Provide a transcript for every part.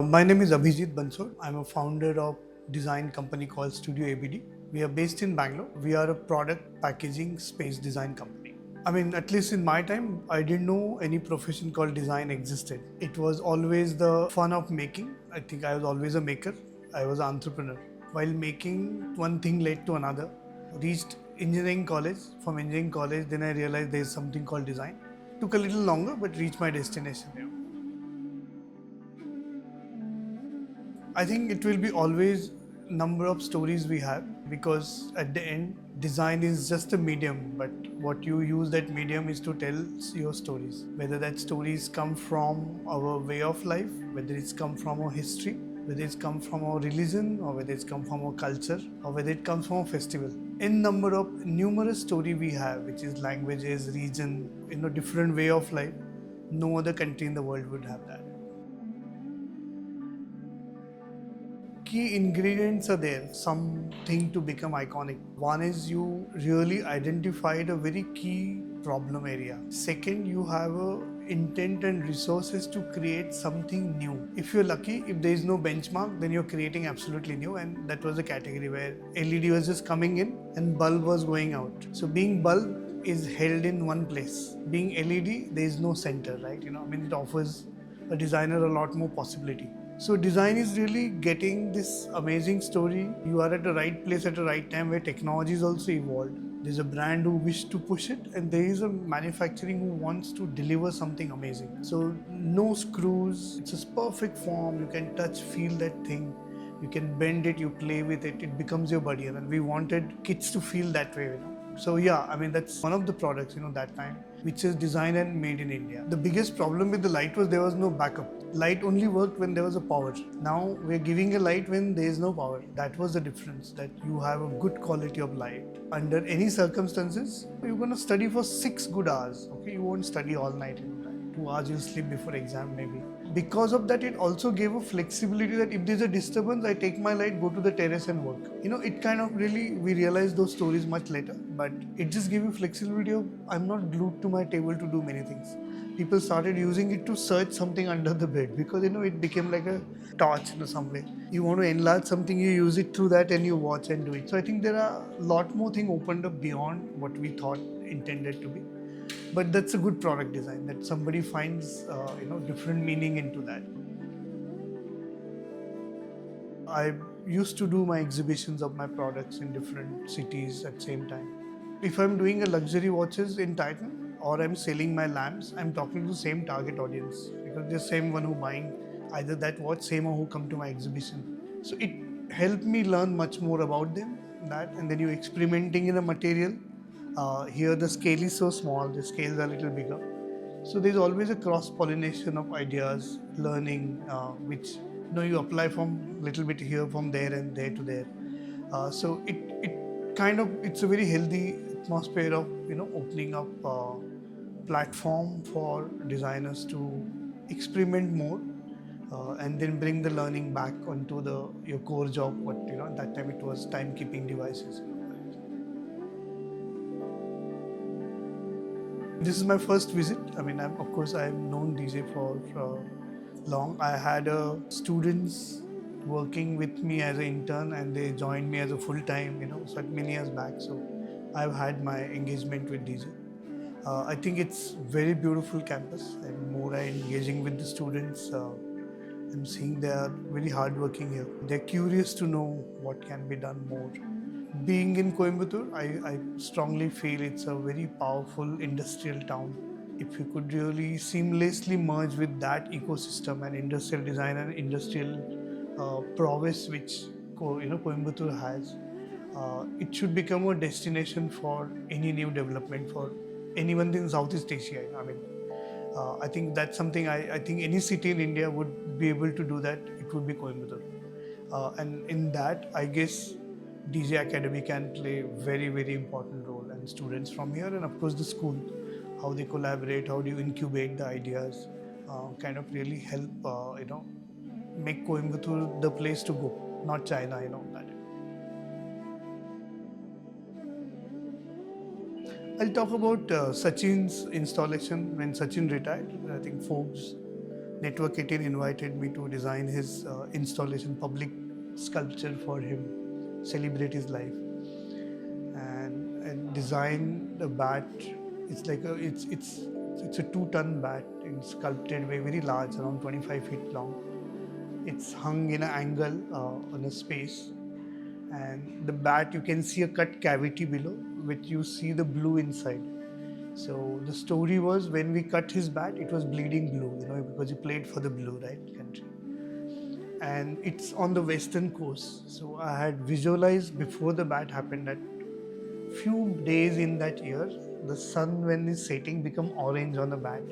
My name is Abhijit Bansod. I'm a founder of design company called Studio ABD. We are based in Bangalore. We are a product packaging space design company. I mean, at least in my time, I didn't know any profession called design existed. It was always the fun of making. I think I was always a maker. I was an entrepreneur. While making, one thing led to another. Reached engineering college. From engineering college, then I realized there's something called design. Took a little longer, but reached my destination here. I think it will be always number of stories we have, because at the end design is just a medium, but what you use that medium is to tell your stories. Whether that stories come from our way of life, whether it's come from our history, whether it's come from our religion, or whether it's come from our culture, or whether it comes from a festival. In number of numerous story we have, which is languages, region, different way of life. No other country in the world would have that. Key ingredients are there, something to become iconic. One is you really identified a very key problem area. Second, you have a intent and resources to create something new. If you're lucky, if there is no benchmark, then you're creating absolutely new, and that was a category where LED was just coming in and bulb was going out. So being bulb is held in one place. Being LED, there is no center, right? It offers a designer a lot more possibility. So design is really getting this amazing story. You are at the right place at the right time, where technology is also evolved. There's a brand who wish to push it, and there is a manufacturing who wants to deliver something amazing. So no screws, it's a perfect form. You can touch, feel that thing. You can bend it, you play with it, it becomes your buddy. And we wanted kids to feel that way, So yeah, that's one of the products, that time, which is designed and made in India. The biggest problem with the light was there was no backup. Light only worked when there was a power. Now we're giving a light when there is no power. That was the difference, that you have a good quality of light. Under any circumstances, you're going to study for 6 good hours. Okay, you won't study all night. 2 hours you'll sleep before exam maybe. Because of that, it also gave a flexibility that if there's a disturbance, I take my light, go to the terrace and work. It kind of really, we realized those stories much later, but it just gave you flexibility of, I'm not glued to my table to do many things. People started using it to search something under the bed, because it became like a torch in some way. You want to enlarge something, you use it through that and you watch and do it. So I think there are a lot more things opened up beyond what we thought intended to be. But that's a good product design, that somebody finds different meaning into that. I used to do my exhibitions of my products in different cities at the same time. If I'm doing a luxury watches in Titan, or I'm selling my lamps, I'm talking to the same target audience, because they're the same one who buying either that watch, same or who come to my exhibition. So it helped me learn much more about them, and then you're experimenting in a material. Here the scale is so small, the scales are a little bigger. So there's always a cross-pollination of ideas, learning, which you apply from little bit here, from there and there to there. So it's a very healthy atmosphere of opening up platform for designers to experiment more, and then bring the learning back onto your core job. What at that time it was timekeeping devices. This is my first visit. Of course, I've known DJ for long. I had students working with me as an intern, and they joined me as a full-time, so many years back. So I've had my engagement with DJ. I think it's very beautiful campus, and more I'm engaging with the students. I'm seeing they are very hardworking here. They're curious to know what can be done more. Being in Coimbatore, I strongly feel it's a very powerful industrial town. If you could really seamlessly merge with that ecosystem and industrial design and industrial prowess which Coimbatore has, it should become a destination for any new development for anyone in Southeast Asia. I think that's something I think any city in India would be able to do that. It would be Coimbatore. And in that, I guess DJ Academy can play a very, very important role, and students from here, and of course the school, how they collaborate, how do you incubate the ideas, kind of really help, make Coimbatore the place to go, not China, that. I'll talk about Sachin's installation when Sachin retired. I think Forbes Network 18 invited me to design his installation, public sculpture for him, celebrate his life, and design the bat. It's a 2-ton bat in sculpted way, very large, around 25 feet long. It's hung in an angle on a space, and the bat, you can see a cut cavity below, which you see the blue inside. So the story was, when we cut his bat, it was bleeding blue, because he played for the blue, right, country. And it's on the western coast. So I had visualized before the bat happened that few days in that year, the sun when it's setting become orange on the bat,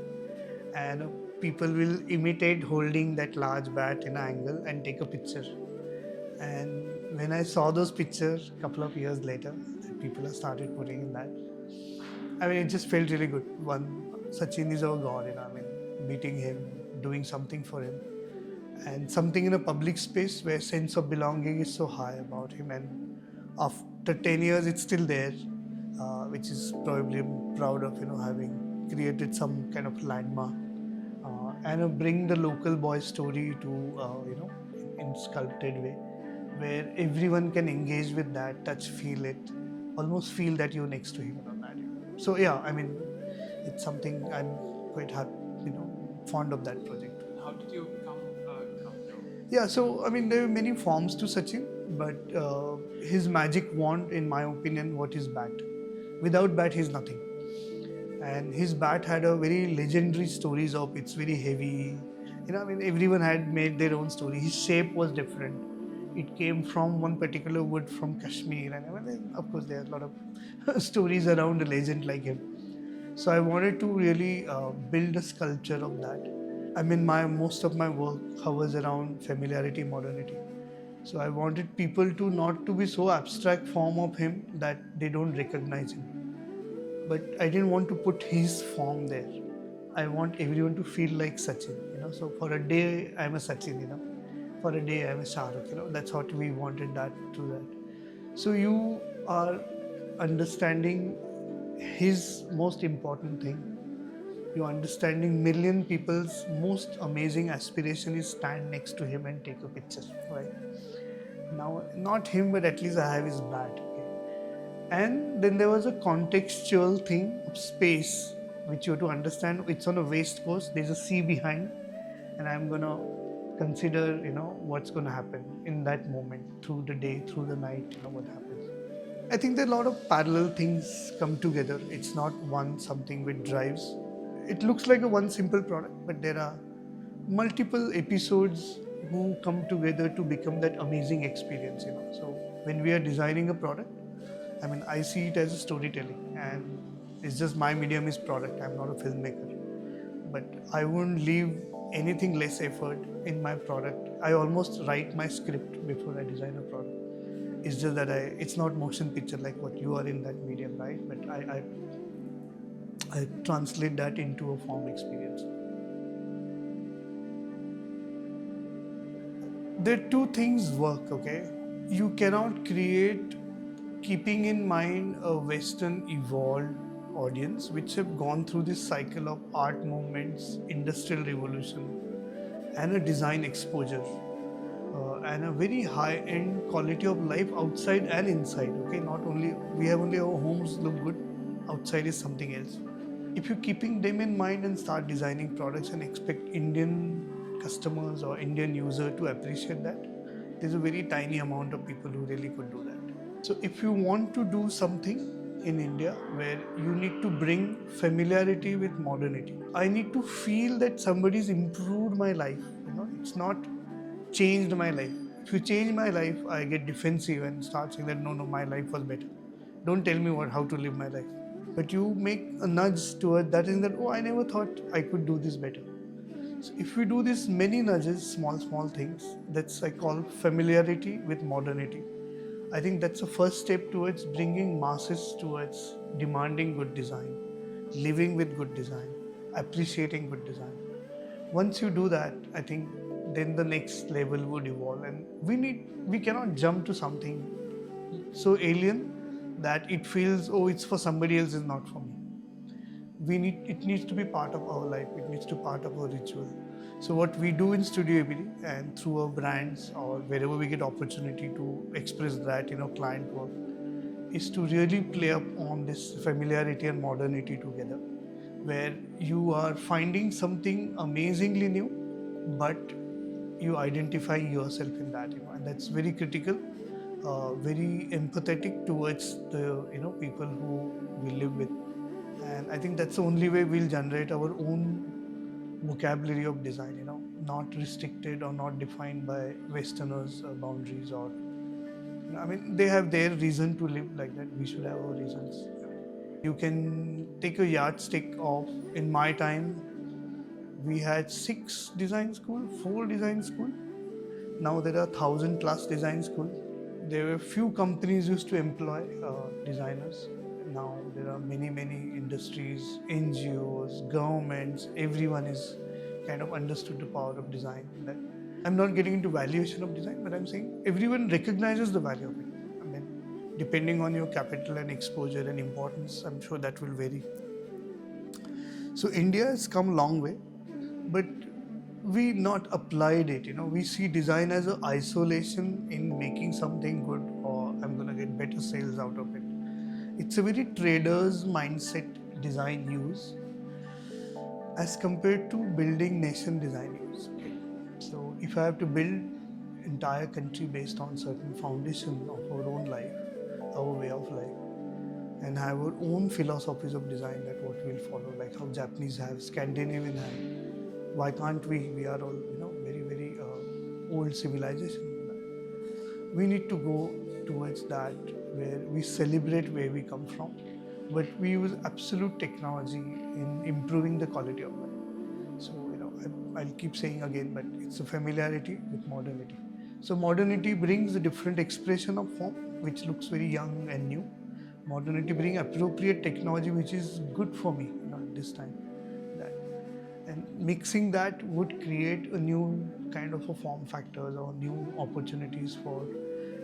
and people will imitate holding that large bat in an angle and take a picture. And when I saw those pictures a couple of years later, that people have started putting in that, I mean, it just felt really good. One, Sachin is our God, I mean, meeting him, doing something for him, and something in a public space where sense of belonging is so high about him. And after 10 years, it's still there, which is probably I'm proud of, having created some kind of landmark, and bring the local boy story to, in sculpted way, where everyone can engage with that, touch, feel it, almost feel that you're next to him on that. So yeah, I mean, it's something I'm quite happy, fond of that project. How did you come to? Yeah, so I mean, there are many forms to Sachin, but his magic wand, in my opinion, what is bat? Without bat, he's nothing. And his bat had a very legendary stories of, it's very heavy. I mean, everyone had made their own story. His shape was different. It came from one particular wood from Kashmir, and I mean, of course there are a lot of stories around a legend like him. So I wanted to really build a sculpture of that. I mean, most of my work hovers around familiarity, modernity. So I wanted people to not to be so abstract form of him that they don't recognize him. But I didn't want to put his form there. I want everyone to feel like Sachin, So for a day, I'm a Sachin, For a day, I'm a Shahrukh, That's what we wanted that to that. So you are understanding his most important thing. You're understanding million people's most amazing aspiration is stand next to him and take a picture, right? Now, not him, but at least I have his bat. Okay? And then there was a contextual thing of space, which you have to understand. It's on the west coast. There's a sea behind, and I'm gonna consider, what's going to happen in that moment, through the day, through the night, what happens. I think there are a lot of parallel things come together. It's not one something which drives. It looks like a one simple product, but there are multiple episodes who come together to become that amazing experience, So when we are designing a product, I mean, I see it as a storytelling, and it's just my medium is product. I'm not a filmmaker, but I won't leave anything less effort in my product. I almost write my script before I design a product. It's just that it's not motion picture like what you are in that medium, right? But I translate that into a form experience. There are two things work, okay? You cannot create keeping in mind a Western evolved audience which have gone through this cycle of art movements, industrial revolution, and a design exposure, and a very high-end quality of life outside and inside. Okay, not only we have only our homes look good, outside is something else. If you're keeping them in mind and start designing products and expect Indian customers or Indian user to appreciate that, there's a very tiny amount of people who really could do that. So if you want to do something in India where you need to bring familiarity with modernity, I need to feel that somebody's improved my life. It's not changed my life. If you change my life, I get defensive and start saying that no, my life was better. Don't tell me how to live my life. But you make a nudge toward that, in that, oh, I never thought I could do this better. So if we do this many nudges, small things, that's I call familiarity with modernity. I think that's the first step towards bringing masses towards demanding good design, living with good design, appreciating good design. Once you do that, I think then the next level would evolve, and we cannot jump to something so alien that it feels, oh, it's for somebody else, it's not for me. It needs to be part of our life. It needs to be part of our ritual. So what we do in Studio ABD and through our brands or wherever we get opportunity to express that, client work, is to really play up on this familiarity and modernity together, where you are finding something amazingly new, but you identify yourself in that, and that's very critical, very empathetic towards the people who we live with, and I think that's the only way we'll generate our own vocabulary of design, not restricted or not defined by Westerners' boundaries or I mean, they have their reason to live like that. We should have our reasons. You can take a yardstick of, in my time, we had 6 design school, 4 design school. Now there are 1,000 plus design school. There were few companies used to employ designers. Now there are many industries, NGOs, governments. Everyone is kind of understood the power of design. That I'm not getting into valuation of design, but I'm saying everyone recognizes the value of it. I mean, depending on your capital and exposure and importance, I'm sure that will vary. So India has come a long way, but we not applied it. We see design as an isolation in making something good, or I'm gonna get better sales out of it. It's a very trader's mindset design use as compared to building nation design use. Okay? So if I have to build entire country based on certain foundation of our own life, our way of life, and have our own philosophies of design that what we'll follow, like how Japanese have, Scandinavian have. Why can't we? We are all very old civilization. We need to go towards that where we celebrate where we come from, but we use absolute technology in improving the quality of life. So I'll keep saying again, but it's a familiarity with modernity. So modernity brings a different expression of form, which looks very young and new. Modernity brings appropriate technology, which is good for me at this time. And mixing that would create a new kind of a form factors or new opportunities for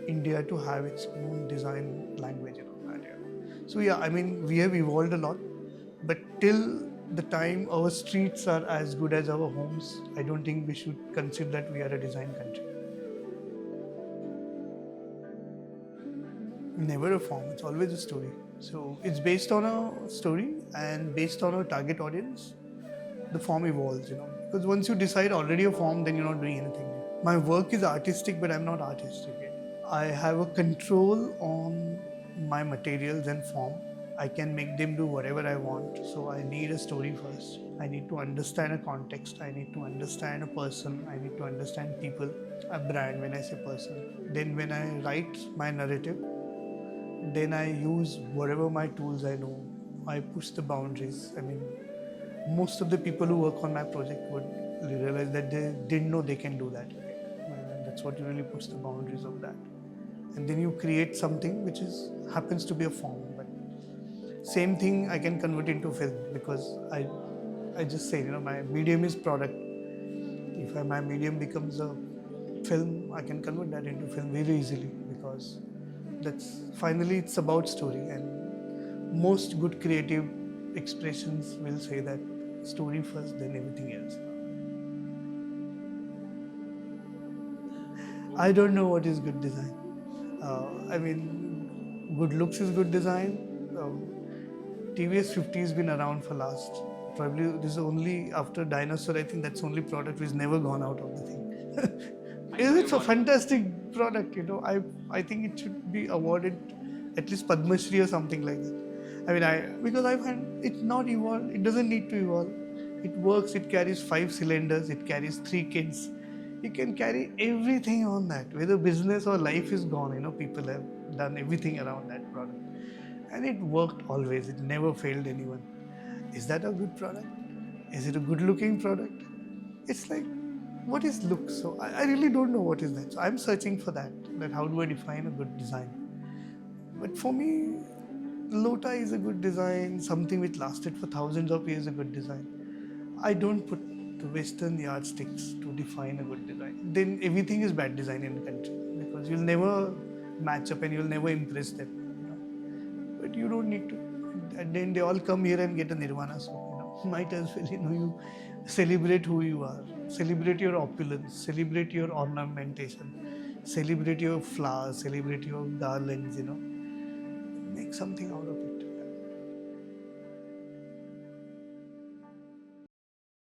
India to have its own design language So yeah, I mean, we have evolved a lot, but till the time our streets are as good as our homes, I don't think we should consider that we are a design country. Never a form, it's always a story. So it's based on a story and based on a target audience, the form evolves, because once you decide already a form, then you're not doing anything. My work is artistic, but I'm not artistic yet. I have a control on my materials and form. I can make them do whatever I want. So I need a story first. I need to understand a context. I need to understand a person. I need to understand people, a brand when I say person. Then when I write my narrative, then I use whatever my tools I know. I push the boundaries. I mean, most of the people who work on my project would realize that they didn't know they can do that. And that's what you really push the boundaries of that. And then you create something which happens to be a form. But same thing I can convert into film, because I just say, my medium is product. If my medium becomes a film, I can convert that into film very easily, because finally it's about story, and most good creative expressions will say that story first, then everything else. I don't know what is good design. I mean, good looks is good design. TVS 50 has been around for last. Probably this is only after Dinosaur. I think that's the only product which has never gone out of the thing. It's a fantastic product. I think it should be awarded at least Padma Shri or something like that. I mean, because I find it's not evolved. It doesn't need to evolve. It works. It carries 5 cylinders. It carries 3 kids. You can carry everything on that. Whether business or life is gone, people have done everything around that product. And it worked always. It never failed anyone. Is that a good product? Is it a good looking product? It's like, what is look? So I really don't know what is that. So I'm searching for that how do I define a good design? But for me, Lota is a good design. Something which lasted for thousands of years is a good design. I don't put the Western yardsticks to define a good design. Then everything is bad design in the country, because you'll never match up and you'll never impress them. But you don't need to. And then they all come here and get a nirvana. So might as well you celebrate who you are. Celebrate your opulence, celebrate your ornamentation, celebrate your flowers, celebrate your garlands, make something out of it.